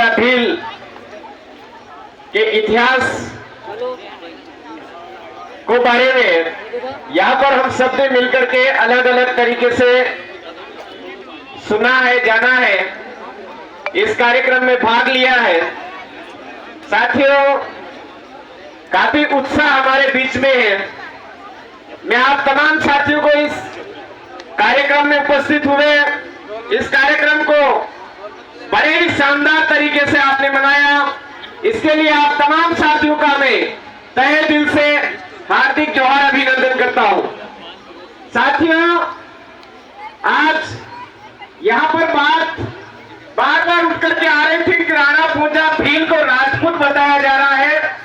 भील के इतिहास को बारे में यहाँ पर हम सब ने मिलकर के अलग अलग तरीके से सुना है, जाना है, इस कार्यक्रम में भाग लिया है। साथियों, काफी उत्साह हमारे बीच में है। मैं आप तमाम साथियों को इस कार्यक्रम में उपस्थित हुए, इस कार्यक्रम को बड़े ही शानदार तरीके से आपने मनाया, इसके लिए आप तमाम साथियों का मैं तहे दिल से हार्दिक जोहार अभिनंदन करता हूं। साथियों, आज यहां पर बात बार बार उठ करके आ रही थी कि राणा पूजा भील को राजपूत बताया जा रहा है,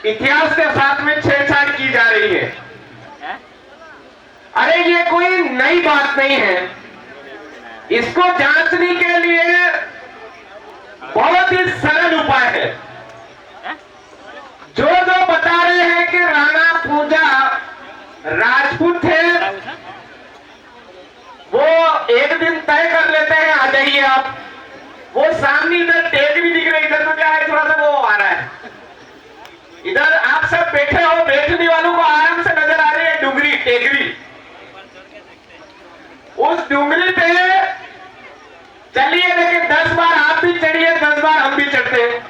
इतिहास के साथ में छेड़छाड़ की जा रही है। अरे ये कोई नई बात नहीं है। इसको जांचने के लिए बहुत ही सरल उपाय है। जो बता रहे हैं कि राणा पूजा राजपूत थे, वो एक दिन तय कर लेते हैं, आ जाइए आप। वो सामने इधर टेक भी दिख रही, इधर तो क्या है, थोड़ा सा वो आ रहा है। इधर आप सब बैठे हो, बैठने वालों को आराम से नजर आ रही है डुंगरी, टेकरी। उस डुंगरी पे चलिए, लेकिन 10 बार आप भी चढ़िए, 10 बार हम भी चढ़ते हैं।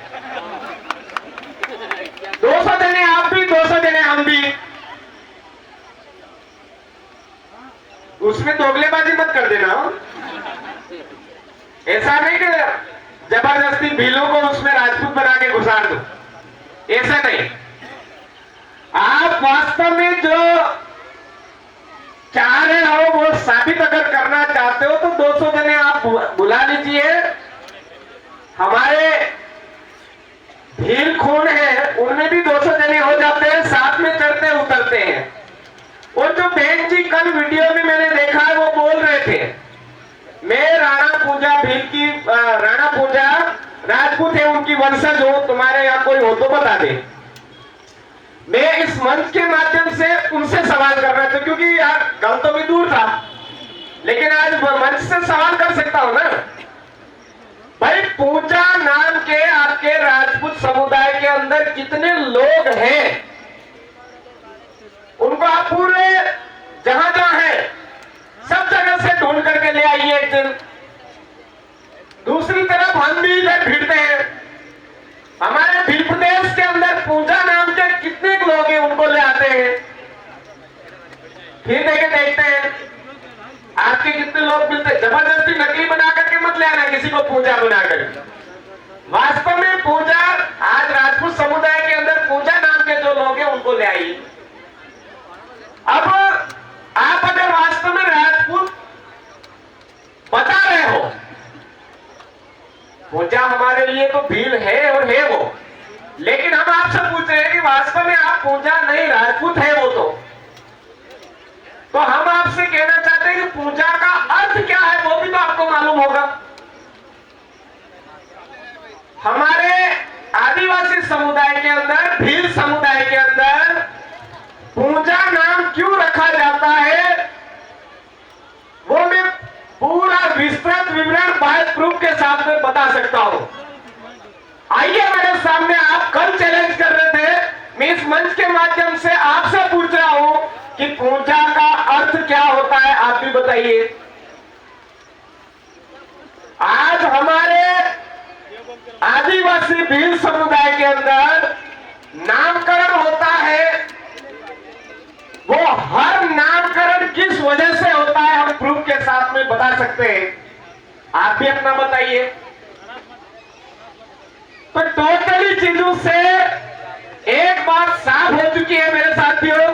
200 जने आप भी, 200 जने हम भी। उसमें दोगलेबाजी मत कर देना। ऐसा नहीं कि जबरदस्ती भीलों को उसमें राजपूत बना के घुसार दो, ऐसा नहीं। आप वास्तव में जो चाह रहे हो वो साबित अगर करना चाहते हो तो 200 जने आप बुला लीजिए। हमारे भील खून है, उनमें भी 200 जने हो जाते हैं, साथ में चढ़ते उतरते हैं। और जो बहन जी कल वीडियो में मैंने देखा है, वो बोल रहे थे मैं राणा पूजा भील की, राणा पूजा राजपूत है, उनकी वंशज हो, तुम्हारे यहाँ कोई हो तो बता दे। मैं इस मंच के माध्यम से उनसे सवाल कर रहा था, क्योंकि यार कल तो भी दूर था, लेकिन आज मंच से सवाल कर सकता हूं ना। भाई, पूजा नाम के आपके राजपूत समुदाय के अंदर कितने लोग हैं, उनको आप पूरे जहां जहां है सब जगह से ढूंढ करके ले आइए एक दिन। दूसरी तरफ हम भी इधर भिड़ते हैं। हमारे भील प्रदेश के अंदर पूजा नाम के कितने लोग हैं, उनको ले आते हैं। फिर देखते हैं आपके कितने लोग मिलते। जबरदस्ती नकली बना करके मत ले आना किसी को पूजा बनाकर। वास्तव में पूजा, आज राजपूत समुदाय के अंदर पूजा नाम के जो लोग हैं उनको ले आइए। अब आप अगर वास्तव में राजपूत बता रहे हो, पूजा हमारे लिए तो भील है और है वो, लेकिन हम आपसे पूछ रहे हैं कि वास्तव में आप पूजा नहीं राजपूत है वो तो हम आपसे कहना चाहते हैं कि पूजा का अर्थ क्या है वो भी तो आपको मालूम होगा। हमारे आदिवासी समुदाय के अंदर, भील समुदाय के अंदर पूजा नाम क्यों रखा जाता है, वो मैं पूरा विस्तृत विवरण बाय प्रूफ के साथ में बता सकता हूं। आइए मेरे सामने, आप कल चैलेंज कर रहे थे, मैं इस मंच के माध्यम से आपसे पूछ रहा हूं कि पूजा का अर्थ क्या होता है, आप भी बताइए। आज हमारे आदिवासी भील समुदाय के अंदर नामकरण होता है, वो हर नामकरण किस वजह से होता है हम प्रूफ के साथ में बता सकते हैं। आप भी अपना बताइए। तो टोटली चीजों से एक बात साफ हो चुकी है मेरे साथियों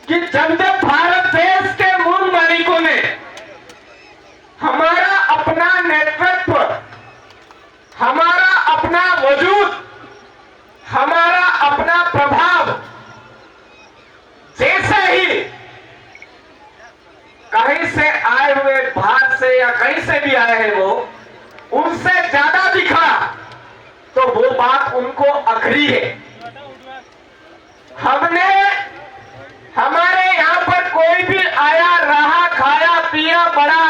कि जब जब भारत देश के मूल मालिकों ने हमारा अपना नेतृत्व, हमारा अपना वजूद, हमारा अपना प्रभाव, जैसे ही कहीं से आए हुए बाहर से या कहीं से भी आए हैं वो उनसे ज्यादा दिखा, तो वो बात उनको अखरी है। हमने, हमारे यहां पर कोई भी आया, रहा, खाया, पिया, बड़ा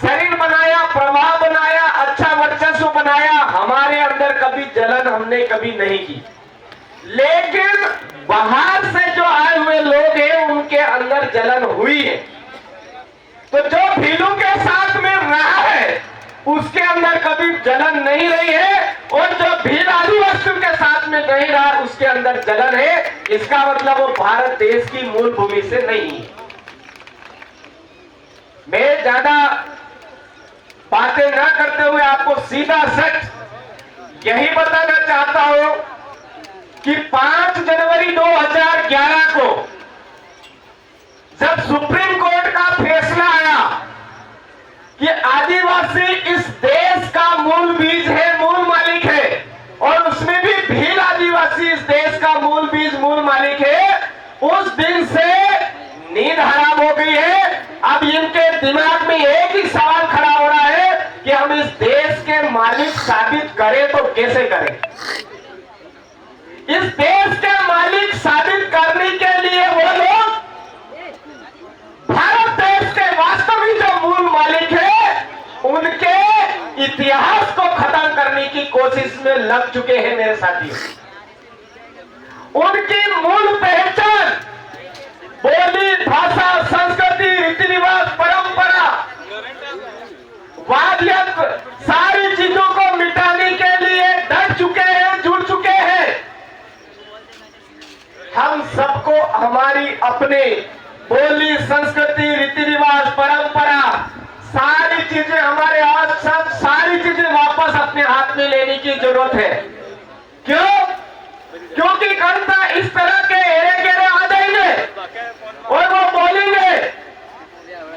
शरीर बनाया, प्रभाव बनाया, अच्छा वर्चस्व बनाया, अंदर कभी जलन हमने कभी नहीं की, लेकिन बाहर से जो आए हुए लोग हैं उनके अंदर जलन हुई है। तो जो भीलों के साथ में रहा है उसके अंदर कभी जलन नहीं रही है, और जो भील आदिवासियों के साथ में नहीं रहा उसके अंदर जलन है। इसका मतलब वो भारत देश की मूल भूमि से नहीं है। मैं ज्यादा बातें ना करते हुए आपको सीधा सच यही बताना चाहता हूं कि 5 जनवरी 2011 को जब सुप्रीम कोर्ट का फैसला आया कि आदिवासी इस देश का मूल बीज है, मूल मालिक है, और उसमें भी भील आदिवासी इस देश का मूल बीज, मूल मालिक है, उस दिन से नींद हराम हो गई है। अब इनके दिमाग में एक ही सवाल खड़ा हो रहा है कि हम इस देश के मालिक साबित करें तो कैसे करें। इस देश के मालिक साबित करने के लिए वो लोग भारत देश के वास्तविक जो मूल मालिक है उनके इतिहास को खत्म करने की कोशिश में लग चुके हैं मेरे साथियों। उनकी मूल पहचान, बोली, भाषा, संस्कृति, रीति रिवाज, परंपरा, वाद्यंत्र, सारी चीजों को मिटाने के लिए डट चुके हैं, जुड़ चुके हैं। हम सबको हमारी अपने बोली, संस्कृति, रीति रिवाज, परंपरा, सारी चीजें हमारे आज सब सारी चीजें वापस अपने हाथ में लेने की जरूरत है। क्यों? क्योंकि कंता इस तरह के हेरे गेरे आ जाएंगे और वो बोलेंगे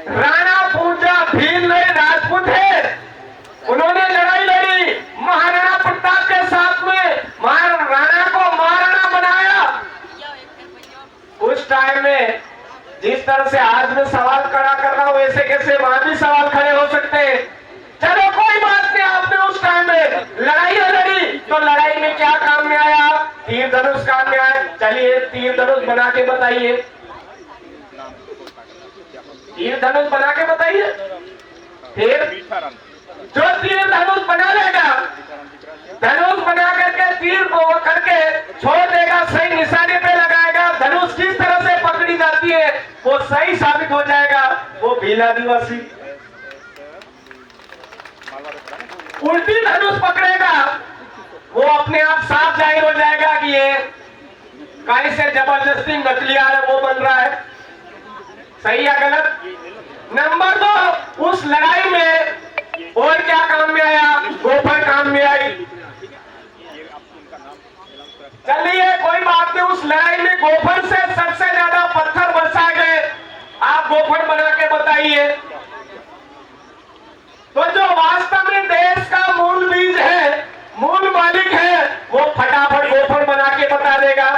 राणा पूंजा भील नहीं राजपूत है, उन्होंने लड़ाई लड़ी महाराणा प्रताप के साथ में, राणा को महाराणा बनाया। उस टाइम में जिस तरह से आज मैं सवाल खड़ा कर रहा हूं ऐसे कैसे वहां भी सवाल खड़े हो सकते हैं। चलो कोई बात नहीं, आपने उस टाइम में लड़ाई लड़ी तो लड़ाई में क्या काम में आया? तीर धनुष काम में आया। चलिए तीर धनुष बना के बताइए, तीर धनुष बना के बताइए। फिर जो तीर धनुष बना लेगा, धनुष बना करके तीर को करके छोड़ देगा, सही निशाने पे लगाएगा, धनुष किस तरह से पकड़ी जाती है वो सही साबित हो जाएगा, वो भील आदिवासी। उल्टी धनुष पकड़ेगा, वो अपने आप साफ जाहिर हो जाएगा कि ये कहीं से जबरदस्ती नकली आ वो बन रहा है। सही या गलत? नंबर 2, उस लड़ाई में और क्या काम में आया? गोफर काम में आई। चलिए कोई बात नहीं, उस लड़ाई में गोफर से सबसे ज्यादा पत्थर बरसाए गए, आप गोफर बना के बताइए। तो जो वास्तव में देश का मूल बीज है, मूल मालिक है, वो फटाफट गोफर बना के बता देगा,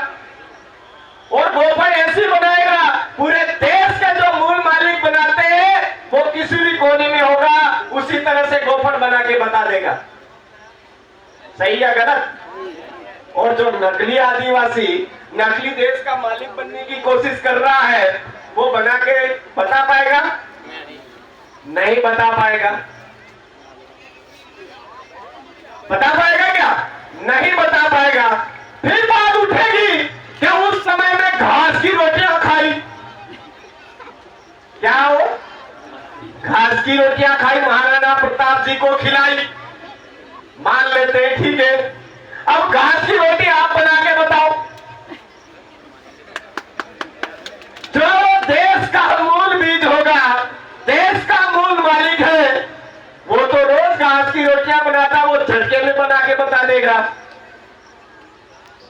और गोफर ऐसी बनाएगा पूरे देश के जो मूल मालिक बनाते हैं वो किसी भी कोने में होगा, उसी तरह से गोफर बना के बता देगा। सही या गलत? और जो नकली आदिवासी नकली देश का मालिक बनने की कोशिश कर रहा है वो बना के बता पाएगा? नहीं बता पाएगा। बता पाएगा क्या? नहीं बता पाएगा। फिर बात उठेगी कि उस समय में घास की रोटियां खाई, क्या हो? घास की रोटियां खाई, महाराणा प्रताप जी को खिलाई, मान लेते हैं, ठीक है। अब घास की रोटी आप बना के बताओ। जो देश का मूल बीज होगा, देश का मूल मालिक है, वो तो रोज घास की रोटियां बनाता, वो झटके में बना के बता देगा।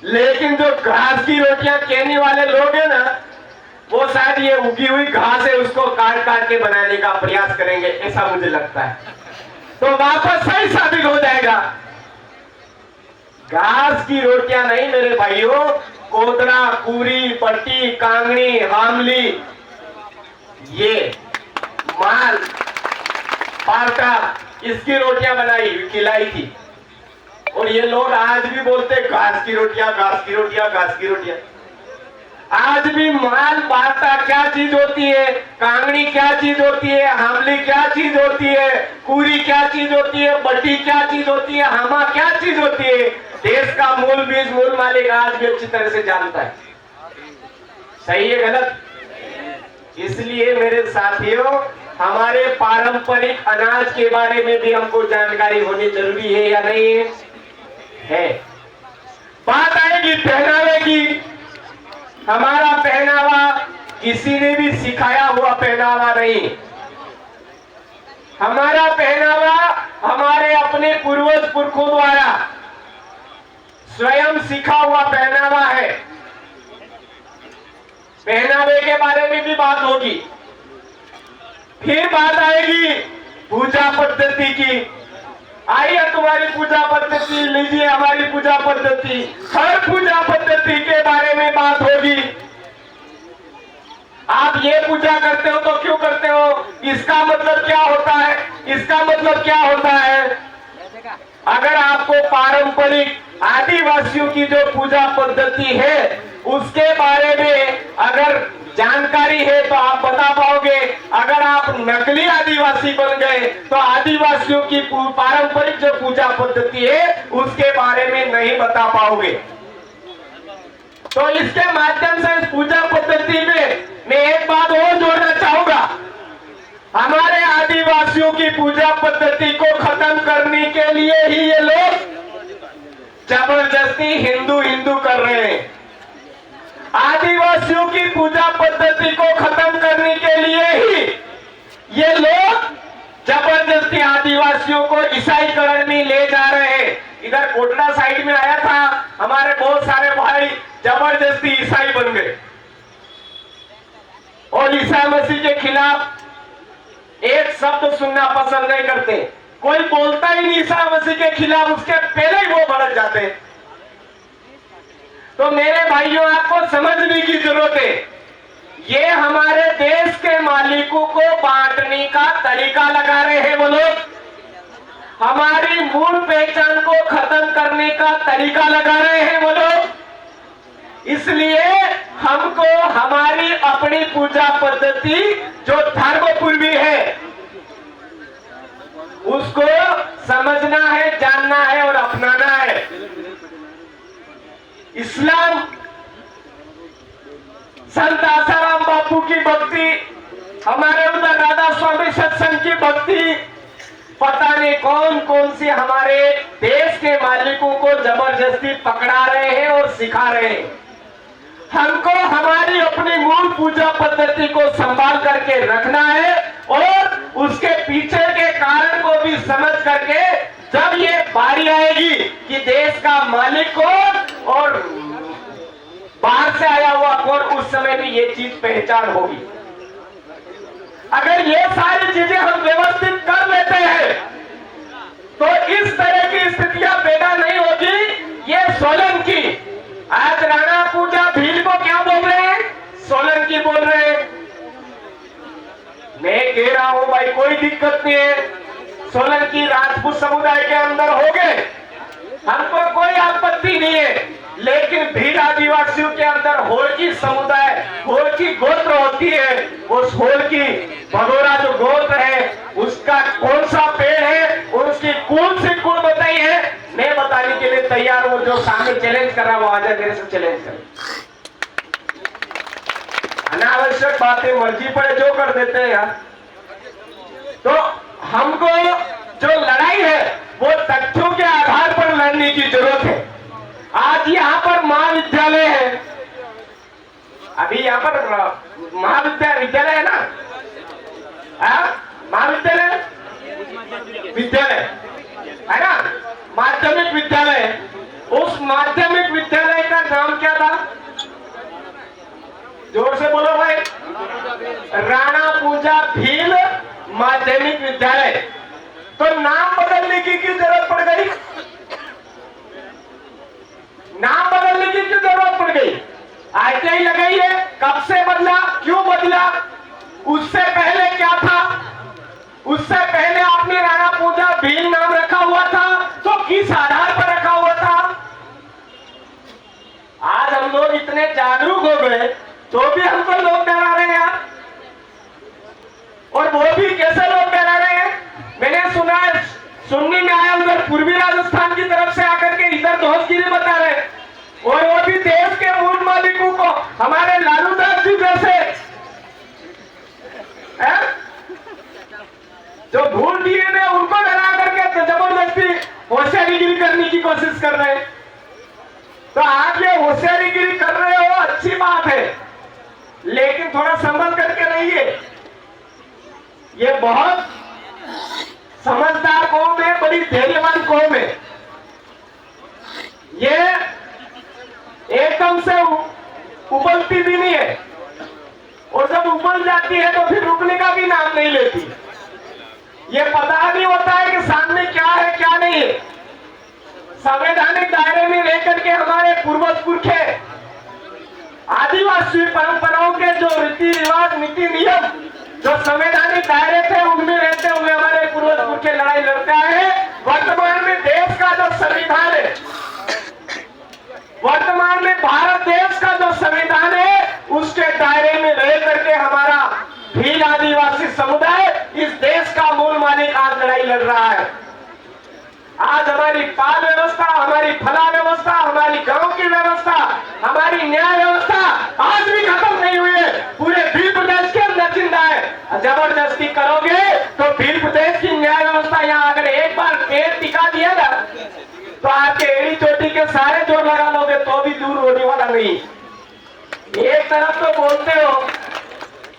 लेकिन जो घास की रोटियां कहने वाले लोग हैं ना, वो शायद ये उगी हुई घास है उसको काट काट के बनाने का प्रयास करेंगे, ऐसा मुझे लगता है। तो वापस सही साबित हो जाएगा। घास की रोटियां नहीं मेरे भाइयों, कोदरा, पूरी, पट्टी, कांगड़ी, हामली, ये माल पार्टा, इसकी रोटियां बनाई खिलाई थी। और ये लोग आज भी बोलते घास की रोटियां, घास की रोटियां, घास की रोटियां। आज भी माल बाटा क्या चीज होती है, कांगड़ी क्या चीज होती है, हामली क्या चीज होती है, कुरी क्या चीज होती है, बट्टी क्या चीज होती है, हामा क्या चीज होती है, देश का मूल बीज मूल मालिक आज भी अच्छी तरह से जानता है। सही है गलत? इसलिए मेरे साथियों, हमारे पारंपरिक अनाज के बारे में भी हमको जानकारी होनी जरूरी है या नहीं है? बात आएगी पहनावे की। हमारा पहनावा किसी ने भी सिखाया हुआ पहनावा नहीं। हमारा पहनावा हमारे अपने पूर्वज पुरखों द्वारा स्वयं सीखा हुआ पहनावा है। पहनावे के बारे में भी बात होगी। फिर बात आएगी पूजा पद्धति की। आइए तुम्हारी पूजा पद्धति लीजिए, हमारी पूजा पद्धति, हर पूजा पद्धति के बारे में बात होगी। आप ये पूजा करते हो तो क्यों करते हो, इसका मतलब क्या होता है, इसका मतलब क्या होता है। अगर आपको पारंपरिक आदिवासियों की जो पूजा पद्धति है उसके बारे में अगर जानकारी है तो आप बता पाओगे। अगर आप नकली आदिवासी बन गए तो आदिवासियों की पारंपरिक जो पूजा पद्धति है उसके बारे में नहीं बता पाओगे। तो इसके माध्यम से इस पूजा पद्धति में मैं एक बात और जोड़ना चाहूंगा। हमारे आदिवासियों की पूजा पद्धति को खत्म करने के लिए ही ये लोग जबरदस्ती हिंदू हिंदू कर रहे हैं। आदिवासियों की पूजा पद्धति को खत्म करने के लिए ही ये लोग जबरदस्ती आदिवासियों को ईसाईकरण में ले जा रहे हैं। इधर कोटड़ा साइड में आया था, हमारे बहुत सारे भाई जबरदस्ती ईसाई बन गए और ईसा मसीह के खिलाफ एक शब्द सुनना पसंद नहीं करते। कोई बोलता ही नहीं ईसा मसीह के खिलाफ, उसके पहले ही वो भड़क जाते हैं। तो मेरे भाइयों, आपको समझने की जरूरत है, ये हमारे देश के मालिकों को बांटने का तरीका लगा रहे हैं वो लोग। हमारी मूल पहचान को खत्म करने का तरीका लगा रहे हैं वो लोग। इसलिए हमको हमारी अपनी पूजा पद्धति जो धर्मपूर्वी है उसको समझना है, जानना है और अपनाना है। इस्लाम संत आसाराम बापू की भक्ति, हमारे उधर राधा स्वामी सत्संग की भक्ति, पता नहीं कौन कौन सी हमारे देश के मालिकों को जबरदस्ती पकड़ा रहे हैं और सिखा रहे हैं। हमको हमारी अपनी मूल पूजा पद्धति को संभाल करके रखना है और उसके पीछे के कारण को भी समझ करके जब ये बारी आएगी कि देश का मालिक कौन और बाहर से आया हुआ कौन, उस समय भी ये चीज पहचान होगी। अगर ये सारी चीजें हम व्यवस्थित कर लेते हैं तो इस तरह की स्थितियां पैदा नहीं होगी। ये सोलंकी, आज राणा पूजा भील को क्या बोल रहे हैं, सोलंकी बोल रहे हैं। मैं कह रहा हूं भाई कोई दिक्कत नहीं है, सोलंकी राजपूत समुदाय के अंदर हो गए, हमको कोई आपत्ति नहीं है। लेकिन भील आदिवासियों के अंदर होलकी समुदाय, होलकी गोत्र होती है, उस होलकी भगोरा जो गोत्र है उसका कौन सा पेड़ है, उसकी कौन सी कुल बताई है, मैं बताने के लिए तैयार हूं। जो सामने चैलेंज कर रहा है वो आ जाए मेरे से चैलेंज करे। अनावश्यक बातें मर्जी पड़े जो कर देते हैं यार। तो हमको जो लड़ाई है वो तथ्यों के आधार पर लड़ने की जरूरत है। आज यहाँ पर महाविद्यालय है, अभी यहाँ पर महाविद्यालय है ना, महाविद्यालय विद्यालय है ना, माध्यमिक विद्यालय। उस माध्यमिक विद्यालय का नाम क्या था, जोर से बोलो भाई, राणा पूजा भील माध्यमिक विद्यालय। तो नाम बदलने की क्यों जरूरत पड़ गई, नाम बदलने की क्यों जरूरत पड़ गई। आईटीआई लगाई है, कब से बदला, क्यों बदला, उससे पहले क्या था, उससे पहले आपने राणा पूजा भील नाम रखा हुआ था तो किस आधार पर रखा हुआ था। आज हम लोग इतने जागरूक हो गए और वो भी देश के मूल मालिकों को, हमारे लालू दास जी जैसे जो भूल दिए ने उनको डरा करके जबरदस्ती होशियारीगिरी करने की कोशिश कर रहे हैं। तो आप ये होशियारीगिरी कर रहे हो, अच्छी बात है, लेकिन थोड़ा संभल करके रहिए। ये बहुत समझदार कौम है, बड़ी धैर्यवान कौम है। ये एकदम से उबलती भी नहीं है, और जब उबल जाती है तो फिर रुकने का भी नाम नहीं लेती। ये पता नहीं होता है कि सामने क्या है क्या नहीं है। संवैधानिक दायरे में लेकर के हमारे पूर्वज पुरखे आदिवासी परंपराओं के जो रीति रिवाज, नीति नियम जो संवैधानिक दायरे थे, उनमें रहते हुए हमारे पूर्वज पुरखे लड़ाई लड़ते हैं। वर्तमान में देश का जो संविधान है, वर्तमान में भारत देश का जो संविधान है, उसके दायरे में रह करके हमारा भील आदिवासी समुदाय इस देश का मूल मालिक आज लड़ाई लड़ रहा है। आज हमारी पाल व्यवस्था, हमारी फला व्यवस्था, हमारी गांव की व्यवस्था, हमारी न्याय व्यवस्था आज भी खत्म नहीं हुई है। पूरे भील प्रदेश के अंदर जिंदा है। जबरदस्ती करोगे तो भील प्रदेश की न्याय व्यवस्था यहाँ अगर एक बार पेड़ टिका दिया ना, तो आपके एड़ी चोटी के सारे जोर लगा लोगे तो भी दूर होने वाला नहीं। एक तरफ तो बोलते हो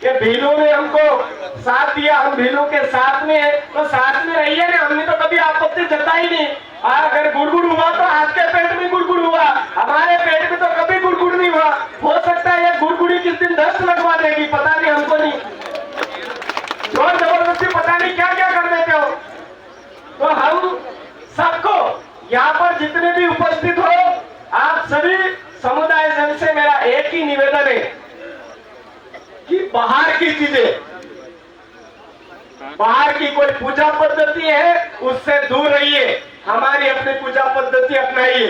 कि भीलों ने हमको साथ दिया, हम भीलों के साथ में है, तो साथ में रहिए ना। हमने तो कभी आपत्ति जताई नहीं। अगर गुड़गुड़ हुआ तो आपके पेट में गुड़गुड़ हुआ, हमारे पेट में तो कभी गुड़गुड़ नहीं हुआ। हो सकता है ये गुड़गुड़ी किस दिन दस्त लगवा देगी, पता नहीं, हमको नहीं। जोर जबरदस्ती पता नहीं क्या क्या कर देते हो। तो हम सबको यहाँ पर जितने भी उपस्थित हो, आप सभी समुदाय जन से मेरा एक ही निवेदन है कि बाहर की चीजें, बाहर की कोई पूजा पद्धति है उससे दूर रहिए, हमारी अपनी पूजा पद्धति अपनाइए।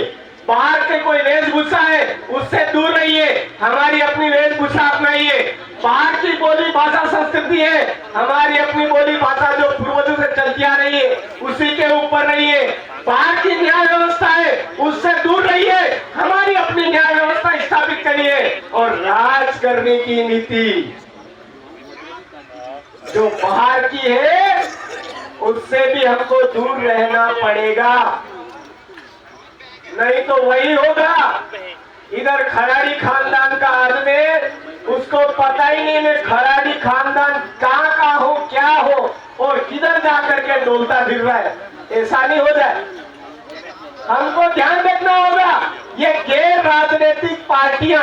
बाहर के कोई वेशभूषा है उससे दूर रहिए, हमारी अपनी वेशभूषा अपनाइए। बाहर की बोली भाषा संस्कृति है, हमारी अपनी बोली भाषा जो पूर्वजों से चलती आ रही है उसी के ऊपर रहिए। बाहर की न्याय व्यवस्था है उससे दूर रहिए, हमारी अपनी न्याय व्यवस्था स्थापित करिए। और राज करने की नीति जो बाहर की है उससे भी हमको दूर रहना पड़ेगा, नहीं तो वही होगा। इधर खराड़ी खानदान का आदमी, उसको पता ही नहीं मैं खराड़ी खानदान कहाँ का हो, क्या हो, और किधर जाकर के डोलता फिर रहा है। ऐसा नहीं हो जाए, हमको ध्यान रखना होगा। ये गैर राजनीतिक पार्टियां,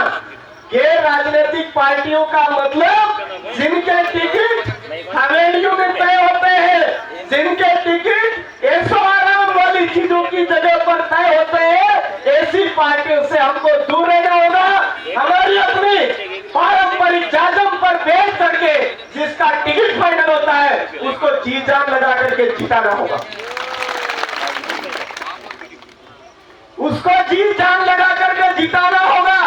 गैर राजनीतिक पार्टियों का मतलब जिनके टिकट हवेलियों में तय होते हैं, जिनके टिकट ऐसो आराम वाली चीजों की जगह पर तय होते हैं, ऐसी पार्टियों से हमको दूर रहना होगा। हमारी अपनी पारंपरिक जाजम पर बैठ करके जिसका टिकट फाइनल होता है उसको जी जान लगा करके जिताना होगा, उसको जी जान लगा करके जिताना होगा।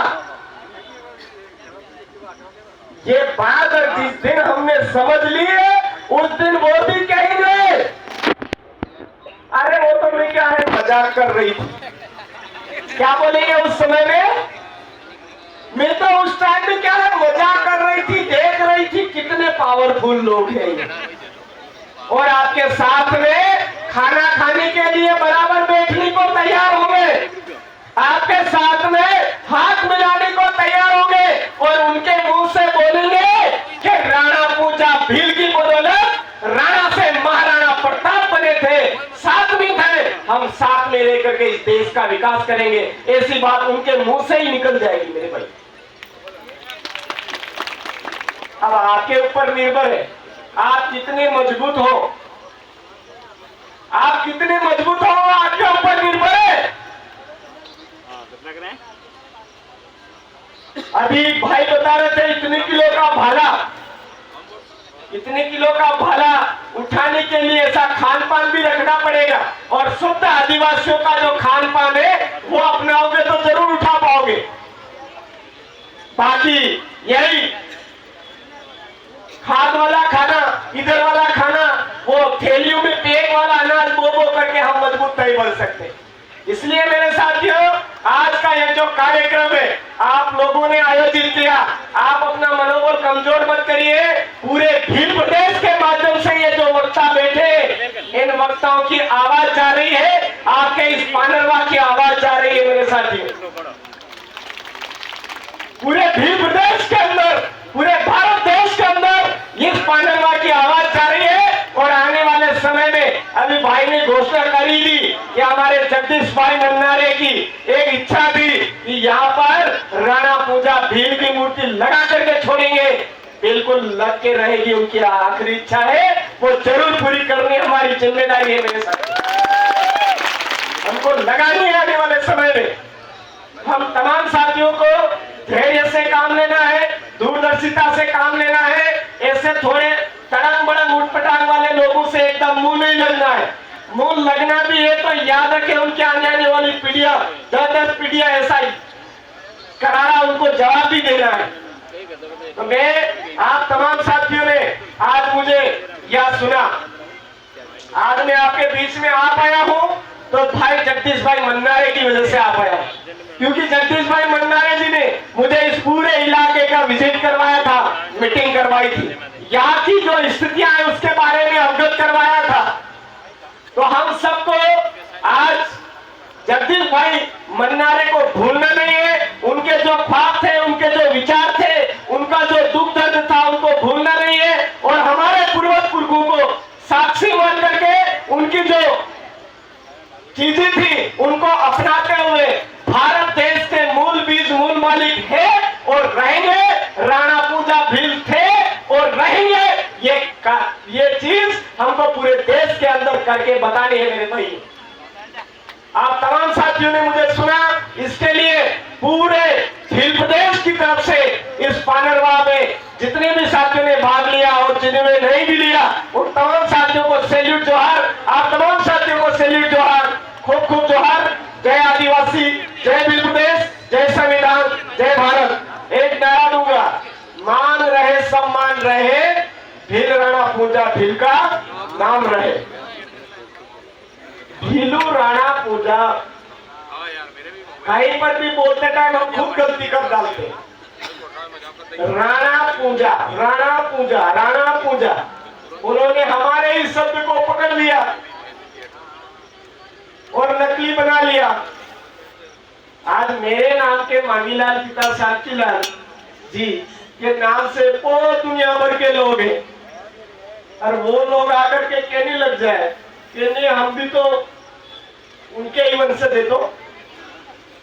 ये बात जिस दिन हमने समझ ली है उस दिन वो भी कहेंगे अरे वो तो मैं क्या है मजाक कर रही थी। क्या बोलेंगे उस समय में, मैं तो उस टाइम में क्या है मजाक कर रही थी, देख रही थी कितने पावरफुल लोग हैं और आपके साथ में खाना खाने के लिए बराबर बैठने को तैयार हो गए, आपके साथ में हाथ मिलाने को तैयार हो गए और उनके मुंह से बोलेंगे कि राणा पूजा भील की बदौलत राणा से महाराणा प्रताप बने थे, साथ में थे, हम साथ में लेकर के इस देश का विकास करेंगे। ऐसी बात उनके मुंह से ही निकल जाएगी मेरे भाई। अब आपके ऊपर निर्भर है, आप कितने मजबूत हो, आप कितने मजबूत हो आपके ऊपर निर्भर है। अभी भाई बता रहे थे इतने किलो का भाला, इतने किलो का भाला उठाने के लिए ऐसा खान पान भी रखना पड़ेगा और शुद्ध आदिवासियों का जो खान पान है वो अपनाओगे तो जरूर उठा पाओगे। बाकी यही खाद वाला खाना, इधर वाला खाना, वो थैलियों में पैक वाला अनाज बो करके हम मजबूत नहीं बन सकते। इसलिए मेरे साथियों आज का यह जो कार्यक्रम है आप लोगों ने आयोजित किया, आप अपना मनोबल कमजोर मत करिए। पूरे भील प्रदेश के माध्यम से ये जो वक्ता बैठे, इन वक्ताओं की आवाज जा रही है, आपके इस पानरवा की आवाज जा रही है मेरे साथियों। पूरे भील प्रदेश के अंदर, पूरे भारत देश के अंदर इस पानरवा की आवाज जा रही है। और आने वाले समय में अभी भाई ने घोषणा करी थी कि हमारे जगदीश भाई मन्नारे की एक इच्छा थी कि यहाँ पर राणा पूजा भील की मूर्ति लगा करके छोड़ेंगे। बिल्कुल लग के रहेगी, उनकी आखिरी इच्छा है, वो जरूर पूरी करनी हमारी जिम्मेदारी है मेरे साथ। हमको लगानी है आने वाले समय में। हम तमाम साथियों को धैर्य से काम लेना है, दूरदर्शिता से काम लेना है। ऐसे थोड़े तड़क बड़क उठपटांग वाले लोगों से एकदम मुंह नहीं लगना है। मुंह लगना भी है तो याद रखें, उनके आने वाली पीढ़ियां 10-10 पीढ़ियां ऐसा ही करारा उनको जवाब भी देना है। तो मैं आप तमाम साथियों ने आज मुझे यह सुना, आज मैं आपके बीच में आ पाया हूं तो भाई जगदीश भाई मन्नारे की वजह से आ पाया, क्योंकि जगदीश भाई मन्नारे जी ने मुझे इस पूरे इलाके का विजिट करवाया था, मीटिंग करवाई थी, यहाँ की जो स्थितियां हैं उसके बारे में अवगत करवाया था। तो हम सबको आज जगदीश भाई मन्नारे को भूलना नहीं है। उनके जो ख्वाब थे, उनके जो विचार थे, उनका जो दुख दर्द था, उनको भूलना नहीं है। और हमारे पूर्वज पुरखों को साक्षी मान करके उनकी जो चीजें थी उनको अपनाते हुए भारत देश के मूल बीज मूल मालिक है और रहेंगे। राणा पूजा भील थे और रहेंगे। ये चीज हमको पूरे देश के अंदर करके बतानी है मेरे भाई। आप तमाम साथियों ने मुझे सुना, इसके लिए पूरे भील प्रदेश की तरफ से इस पानरवा में जितने भी साथियों ने भाग लिया और जिन्होंने नहीं भी लिया, उन तमाम साथियों को सैल्यूट जोहार। आप तमाम साथियों को सैल्यूट जोहार, खूब खूब जोहार। जय आदिवासी, जय भील प्रदेश, जय संविधान, जय भारत। एक नारा दूंगा, मान रहे सम्मान रहे, भील राणा पूजा भील का नाम रहे। भीलू राणा पूजा, कहीं पर भी बोलते टाइम हम खूब गलती कर डालते। राणा पूजा, राणा पूजा, राणा पूजा, उन्होंने हमारे इस शब्द को पकड़ लिया और नकली बना लिया। आज मेरे नाम के मांगीलाल पिता शांतिलाल जी के नाम से बहुत दुनिया भर के लोग हैं, और वो लोग आकर के कहने लग जाए कि नहीं हम भी तो उनके ही वंश से दे दो।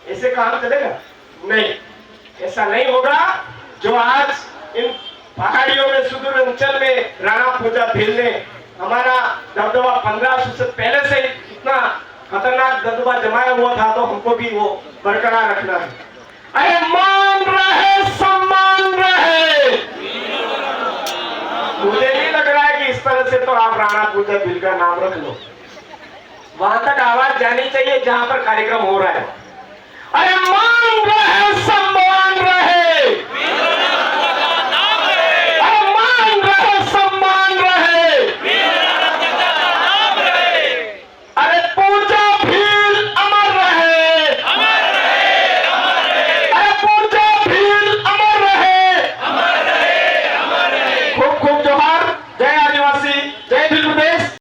ऐसे काम चलेगा? नहीं, ऐसा नहीं होगा। जो आज इन पहाड़ियों में सुदूर अंचल में राणा पूजा भील ने हमारा दबदबा 1500 से पहले से इतना खतरनाक दबदबा जमाया हुआ था, तो हमको भी वो बरकरार रखना है। अरे मान रहे सम्मान रहे। मुझे नहीं लग रहा है कि इस तरह से तो आप राणा पूजा भील का नाम रख लो। वहां तक आवाज जानी चाहिए जहां पर कार्यक्रम हो रहा है। अरे मान रहे सम्मान